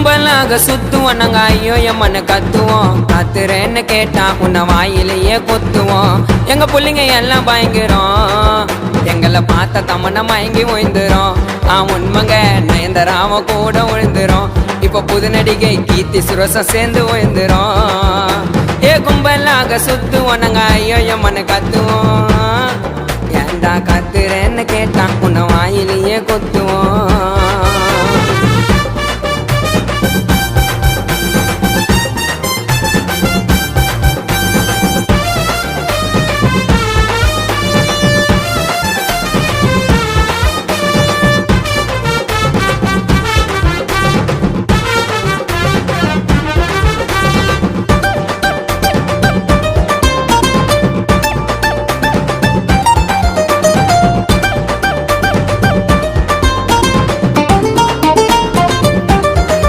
கும்பலாக சுத்துவோம் நாங்க ஐயோ எம்மன்னு கத்துவோம். கத்துறேன்னு கேட்டா உன்னை வாயிலேயே கொத்துவோம். எங்க புள்ளிங்க எல்லாம் பயங்கரம், எங்களை பார்த்த தமன மயங்கி ஓய்ந்துரும். உண்மைங்க நயன்தாராவ கூட விழுந்துரும். இப்ப புது நடிகை கீர்த்தி சுரேஷும் சேர்ந்து ஓய்ந்துரும். கும்பலாக சுத்துவோம் நாங்க ஐயோ எம்மன்னு கத்துவோம். ஏண்டா கத்துறேன்னு கேட்டா உன்னை வாயிலேயே கொத்துவோம்.